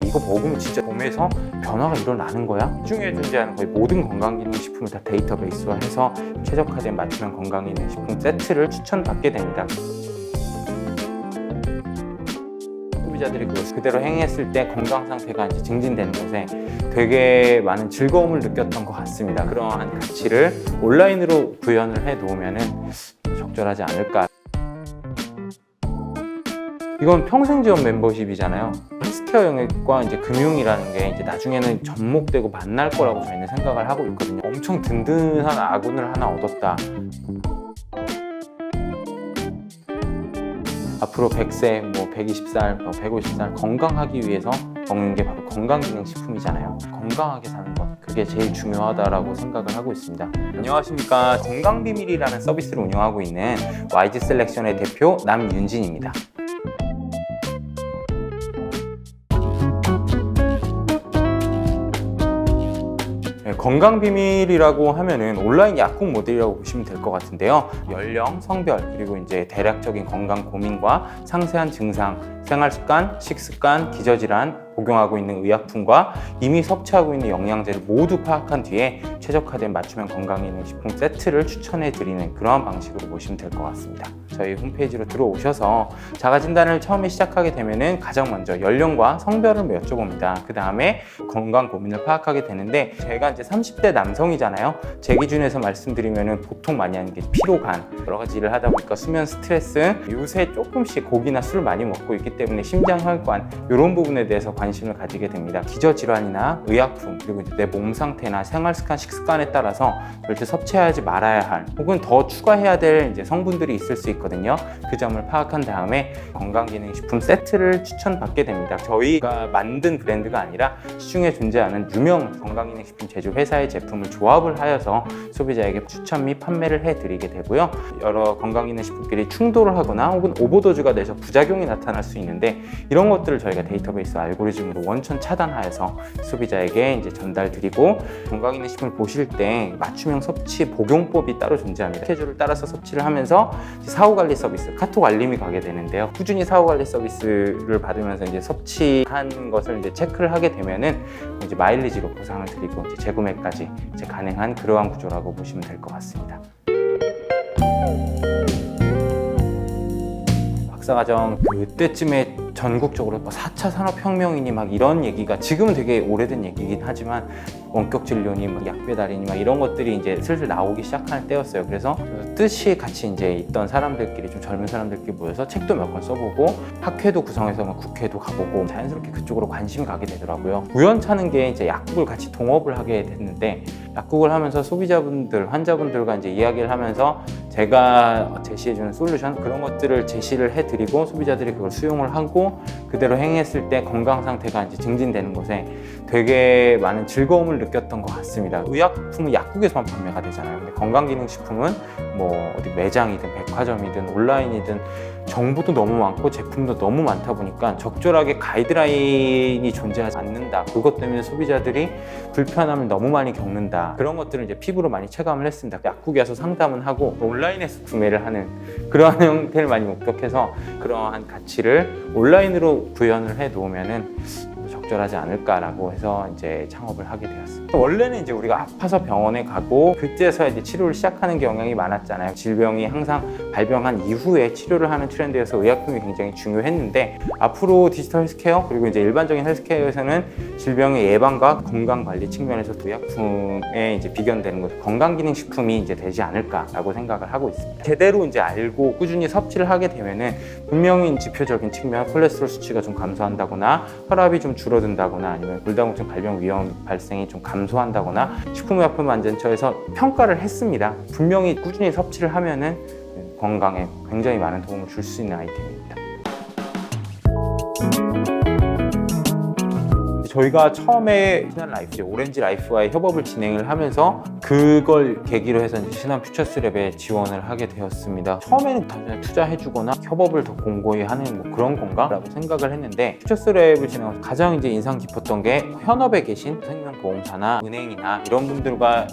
이거 먹으면 진짜 몸에서 변화가 일어나는 거야? 시중에 존재하는 거의 모든 건강기능식품을 다 데이터베이스화해서 최적화된 맞춤형 건강기능식품 세트를 추천받게 됩니다. 소비자들이 그걸 그대로 행했을 때 건강 상태가 이제 증진되는 것에 되게 많은 즐거움을 느꼈던 것 같습니다. 그러한 가치를 온라인으로 구현을 해 놓으면은 적절하지 않을까. 이건 평생 지원 멤버십이잖아요. 헬스케어 영역과 이제 금융이라는 게 이제 나중에는 접목되고 만날 거라고 저희는 생각을 하고 있거든요. 엄청 든든한 아군을 하나 얻었다. 앞으로 100세, 뭐 120살, 150살 건강하기 위해서 먹는 게 바로 건강기능식품이잖아요. 건강하게 사는 것, 그게 제일 중요하다라고 생각을 하고 있습니다. 안녕하십니까. 건강비밀이라는 서비스를 운영하고 있는 YG 셀렉션의 대표 남윤진입니다. 건강비밀이라고 하면은 온라인 약국 모델이라고 보시면 될 것 같은데요. 연령, 성별, 그리고 이제 대략적인 건강 고민과 상세한 증상, 생활습관, 식습관, 기저질환, 복용하고 있는 의약품과 이미 섭취하고 있는 영양제를 모두 파악한 뒤에 최적화된 맞춤형 건강기능식품 세트를 추천해 드리는 그러한 방식으로 보시면 될 것 같습니다. 저희 홈페이지로 들어오셔서 자가진단을 처음에 시작하게 되면은 가장 먼저 연령과 성별을 여쭤봅니다. 그 다음에 건강 고민을 파악하게 되는데 제가 이제 30대 남성이잖아요. 제 기준에서 말씀드리면은 보통 많이 하는 게 피로감, 여러 가지 일을 하다 보니까 수면 스트레스, 요새 조금씩 고기나 술을 많이 먹고 있기 때문에 심장혈관 이런 부분에 대해서 관심을 가지게 됩니다. 기저질환이나 의약품, 그리고 이제 내 몸 상태나 생활습관, 식습관에 따라서 절대 섭취하지 말아야 할 혹은 더 추가해야 될 이제 성분들이 있을 수 있거든요. 그 점을 파악한 다음에 건강기능식품 세트를 추천받게 됩니다. 저희가 만든 브랜드가 아니라 시중에 존재하는 유명 건강기능식품 제조 회사의 제품을 조합을 하여서 소비자에게 추천 및 판매를 해드리게 되고요. 여러 건강기능식품끼리 충돌을 하거나 혹은 오버도즈가 돼서 부작용이 나타날 수 있는데 이런 것들을 저희가 데이터베이스 알고리즘으로 원천 차단하여서 소비자에게 이제 전달드리고 건강기능식품을 보실 때 맞춤형 섭취 복용법이 따로 존재합니다. 스케줄을 따라서 섭취를 하면서 사후관리 서비스, 카톡 알림이 가게 되는데요. 꾸준히 사후관리 서비스를 받으면서 이제 섭취한 것을 이제 체크를 하게 되면은 이제 마일리지로 보상을 드리고 이제 재구매까지 이제 가능한 그러한 구조라고 보시면 될 것 같습니다. 박사과정 그때쯤에 전국적으로 4차 산업혁명이니 막 이런 얘기가 지금은 되게 오래된 얘기긴 하지만 원격 진료니 막 약 배달이니 막 이런 것들이 이제 슬슬 나오기 시작하는 때였어요. 그래서 뜻이 같이 이제 있던 사람들끼리 좀 젊은 사람들끼리 모여서 책도 몇 권 써보고 학회도 구성해서 막 국회도 가보고 자연스럽게 그쪽으로 관심이 가게 되더라고요. 우연찮은 게 이제 약국을 같이 동업을 하게 됐는데 약국을 하면서 소비자분들, 환자분들과 이제 이야기를 하면서 제가 제시해주는 솔루션 그런 것들을 제시를 해드리고 소비자들이 그걸 수용을 하고 그대로 행했을 때 건강 상태가 이제 증진되는 것에 되게 많은 즐거움을 느꼈던 것 같습니다. 의약품은 약국에서만 판매가 되잖아요. 근데 건강기능식품은 뭐 어디 매장이든 백화점이든 온라인이든 정보도 너무 많고 제품도 너무 많다 보니까 적절하게 가이드라인이 존재하지 않는다. 그것 때문에 소비자들이 불편함을 너무 많이 겪는다. 그런 것들을 이제 피부로 많이 체감을 했습니다. 약국에 와서 상담은 하고 온라인에서 구매를 하는 그러한 형태를 많이 목격해서 그러한 가치를 온라인으로 구현을 해 놓으면은 적절하지 않을까라고 해서 이제 창업을 하게 되었습니다. 원래는 이제 우리가 아파서 병원에 가고 그때서야 이제 치료를 시작하는 경향이 많았잖아요. 질병이 항상 발병한 이후에 치료를 하는 트렌드여서 의약품이 굉장히 중요했는데 앞으로 디지털 헬스케어 그리고 이제 일반적인 헬스케어에서는 질병의 예방과 건강 관리 측면에서 의약품에 이제 비견되는 것, 건강기능식품이 이제 되지 않을까라고 생각을 하고 있습니다. 제대로 이제 알고 꾸준히 섭취를 하게 되면은 분명히 지표적인 측면, 콜레스테롤 수치가 좀 감소한다거나 혈압이 좀 줄어든다거나 아니면 골다공증 발병 위험 발생이 좀 감소한다거나 식품의약품안전처에서 평가를 했습니다. 분명히 꾸준히 섭취를 하면은 건강에 굉장히 많은 도움을 줄 수 있는 아이템입니다. 저희가 처음에 신한 라이프, 오렌지 라이프와의 협업을 진행을 하면서 그걸 계기로 해서 이제 신한 퓨처스랩에 지원을 하게 되었습니다. 처음에는 단순히 투자해주거나 협업을 더 공고히 하는 뭐 그런 건가? 라고 생각을 했는데 퓨처스랩을 진행하면서 가장 이제 인상 깊었던 게 현업에 계신 생명보험사나 은행이나 이런 분들과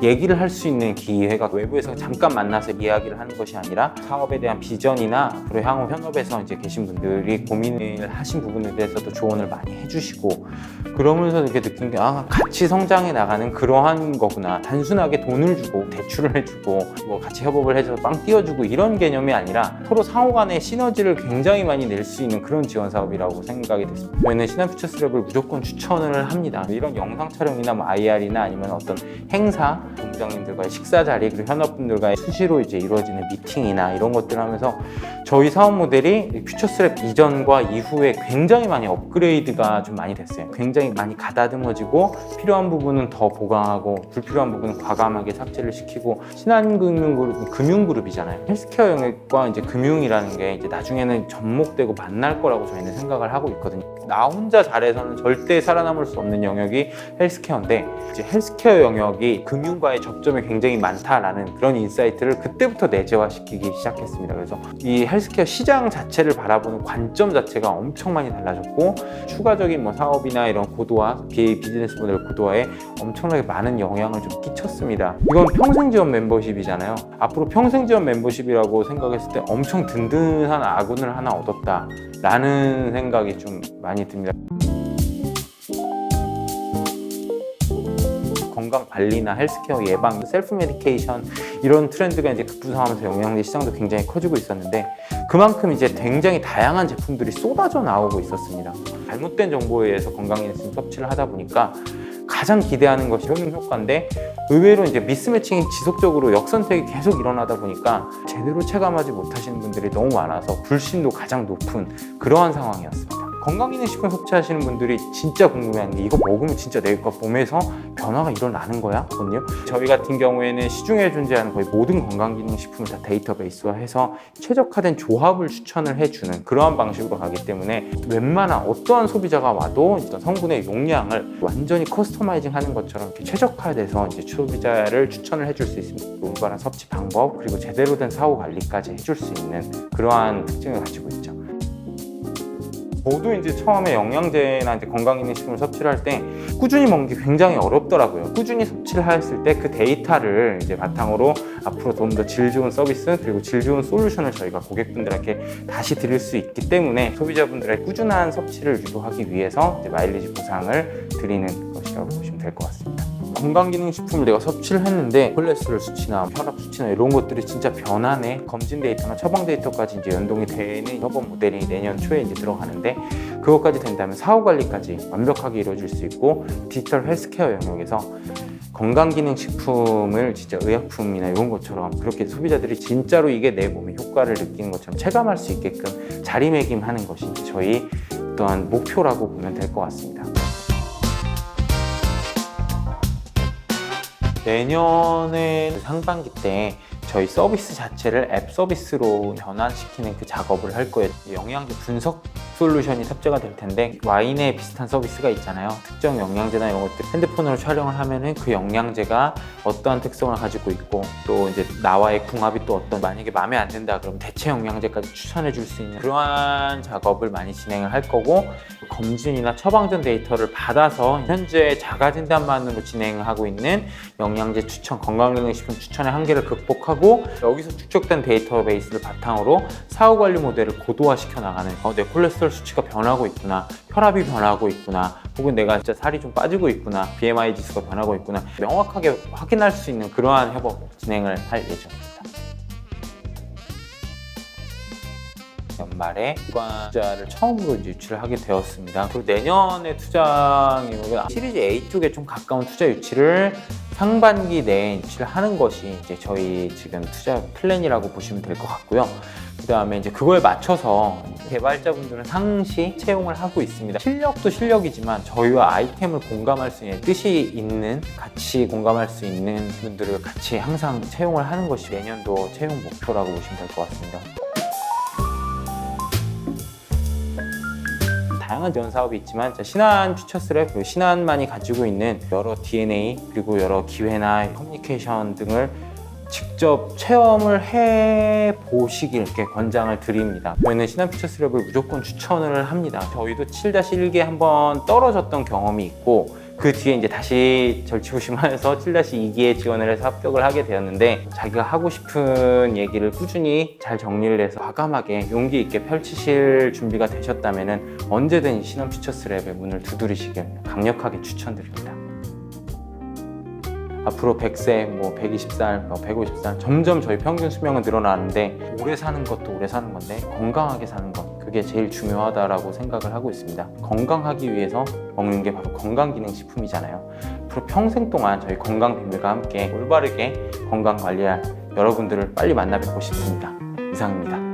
얘기를 할 수 있는 기회가 외부에서 잠깐 만나서 이야기를 하는 것이 아니라 사업에 대한 비전이나 앞으로 향후 현업에서 이제 계신 분들이 고민을 하신 부분에 대해서도 조언을 많이 해주시고 그러면서 이렇게 느낀 게 같이 성장해 나가는 그러한 거구나. 단순하게 돈을 주고 대출을 해주고 뭐 같이 협업을 해서 빵 띄워주고 이런 개념이 아니라 서로 상호 간의 시너지를 굉장히 많이 낼 수 있는 그런 지원 사업이라고 생각이 됐습니다. 저희는 신한퓨처스랩을 무조건 추천을 합니다. 이런 영상 촬영이나 뭐 IR이나 아니면 어떤 행사, 본부장님들과의 식사 자리, 그리고 현업분들과의 수시로 이제 이루어지는 미팅이나 이런 것들을 하면서 저희 사업 모델이 퓨처스랩 이전과 이후에 굉장히 많이 업그레이드가 좀 많이 됐어요. 굉장히 많이 가다듬어지고 필요한 부분은 더 보강하고 불필요한 부분은 과감하게 삭제를 시키고 신한금융그룹 금융그룹이잖아요. 헬스케어 영역과 이제 금융이라는 게 이제 나중에는 접목되고 만날 거라고 저희는 생각을 하고 있거든요. 나 혼자 잘해서는 절대 살아남을 수 없는 영역이 헬스케어인데 이제 헬스케어 영역이 금융과의 접점이 굉장히 많다라는 그런 인사이트를 그때부터 내재화시키기 시작했습니다. 그래서 이 헬스케어 시장 자체를 바라보는 관점 자체가 엄청 많이 달라졌고 추가적인 뭐 사업이나 이런 고도화, 비즈니스 모델 고도화에 엄청나게 많은 영향을 좀 끼쳤습니다. 이건 평생지원 멤버십이잖아요. 앞으로 평생지원 멤버십이라고 생각했을 때 엄청 든든한 아군을 하나 얻었다 라는 생각이 좀 많이 듭니다. 건강 관리나 헬스케어 예방, 셀프 메디케이션 이런 트렌드가 이제 급부상하면서 영양제 시장도 굉장히 커지고 있었는데 그만큼 이제 굉장히 다양한 제품들이 쏟아져 나오고 있었습니다. 잘못된 정보에 의해서 건강기능식 섭취를 하다 보니까 가장 기대하는 것이 효능 효과인데 의외로 이제 미스매칭이 지속적으로 역선택이 계속 일어나다 보니까 제대로 체감하지 못하시는 분들이 너무 많아서 불신도 가장 높은 그러한 상황이었습니다. 건강기능식품 섭취하시는 분들이 진짜 궁금해하는 게 이거 먹으면 진짜 내가 몸에서 변화가 일어나는 거야? 거든요. 저희 같은 경우에는 시중에 존재하는 거의 모든 건강기능식품을 다 데이터베이스화해서 최적화된 조합을 추천을 해주는 그러한 방식으로 가기 때문에 웬만한 어떠한 소비자가 와도 성분의 용량을 완전히 커스터마이징하는 것처럼 이렇게 최적화돼서 이제 소비자를 추천을 해줄 수 있습니다. 올바른 섭취 방법 그리고 제대로 된 사후 관리까지 해줄 수 있는 그러한 특징을 가지고 있죠. 저도 이제 처음에 영양제나 이제 건강기능식품을 섭취를 할 때 꾸준히 먹는 게 굉장히 어렵더라고요. 꾸준히 섭취를 했을 때 그 데이터를 이제 바탕으로 앞으로 좀 더 질 좋은 서비스 그리고 질 좋은 솔루션을 저희가 고객분들에게 다시 드릴 수 있기 때문에 소비자분들의 꾸준한 섭취를 유도하기 위해서 이제 마일리지 보상을 드리는 것이라고 보시면 될 것 같습니다. 건강기능식품을 내가 섭취를 했는데 콜레스테롤 수치나 혈압 수치나 이런 것들이 진짜 변하네. 검진 데이터나 처방 데이터까지 이제 연동이 되는 협업 모델이 내년 초에 이제 들어가는데 그것까지 된다면 사후 관리까지 완벽하게 이루어질 수 있고 디지털 헬스케어 영역에서 건강기능식품을 진짜 의약품이나 이런 것처럼 그렇게 소비자들이 진짜로 이게 내 몸에 효과를 느끼는 것처럼 체감할 수 있게끔 자리매김하는 것이 저희 또한 목표라고 보면 될 것 같습니다. 내년에 상반기 때 저희 서비스 자체를 앱 서비스로 변환시키는 그 작업을 할 거예요. 영양제 분석 솔루션이 탑재가 될 텐데 와인에 비슷한 서비스가 있잖아요. 특정 영양제나 이런 것들 핸드폰으로 촬영을 하면은 그 영양제가 어떠한 특성을 가지고 있고 또 이제 나와의 궁합이 또 어떤 만약에 마음에 안 든다 그러면 대체 영양제까지 추천해 줄 수 있는 그러한 작업을 많이 진행을 할 거고 검진이나 처방전 데이터를 받아서 현재 자가진단만으로 진행하고 있는 영양제 추천, 건강기능식품 추천의 한계를 극복하고 여기서 축적된 데이터베이스를 바탕으로 사후관리 모델을 고도화시켜 나가는 내 콜레스테롤 수치가 변하고 있구나, 혈압이 변하고 있구나, 혹은 내가 진짜 살이 좀 빠지고 있구나, BMI 지수가 변하고 있구나 명확하게 확인할 수 있는 그러한 협업 진행을 할 예정입니다. 연말에 기관 투자를 처음으로 이제 유치를 하게 되었습니다. 그리고 내년에 투자이면 시리즈 A 쪽에 좀 가까운 투자 유치를 상반기 내에 유치를 하는 것이 이제 저희 지금 투자 플랜이라고 보시면 될 것 같고요. 그 다음에 이제 그거에 맞춰서 개발자분들은 상시 채용을 하고 있습니다. 실력도 실력이지만 저희와 아이템을 공감할 수 있는 뜻이 있는 같이 공감할 수 있는 분들을 같이 항상 채용을 하는 것이 내년도 채용 목표라고 보시면 될 것 같습니다. 다양한 지원 사업이 있지만 신한퓨처스랩 그리고 신한만이 가지고 있는 여러 DNA 그리고 여러 기회나 커뮤니케이션 등을 직접 체험을 해보시길 이렇게 권장을 드립니다. 저희는 신한퓨처스랩을 무조건 추천을 합니다. 저희도 7-1기 한번 떨어졌던 경험이 있고 그 뒤에 이제 다시 절치부심하면서 7-2기에 지원을 해서 합격을 하게 되었는데, 자기가 하고 싶은 얘기를 꾸준히 잘 정리를 해서 과감하게 용기 있게 펼치실 준비가 되셨다면 언제든 신원 퓨처스랩의 문을 두드리시길 강력하게 추천드립니다. 앞으로 100세, 120살, 150살 점점 저희 평균 수명은 늘어나는데, 오래 사는 것도 오래 사는 건데 건강하게 사는 것, 그게 제일 중요하다라고 생각을 하고 있습니다. 건강하기 위해서 먹는 게 바로 건강기능식품이잖아요. 앞으로 평생 동안 저희 건강비밀과 함께 올바르게 건강 관리할 여러분들을 빨리 만나 뵙고 싶습니다. 이상입니다.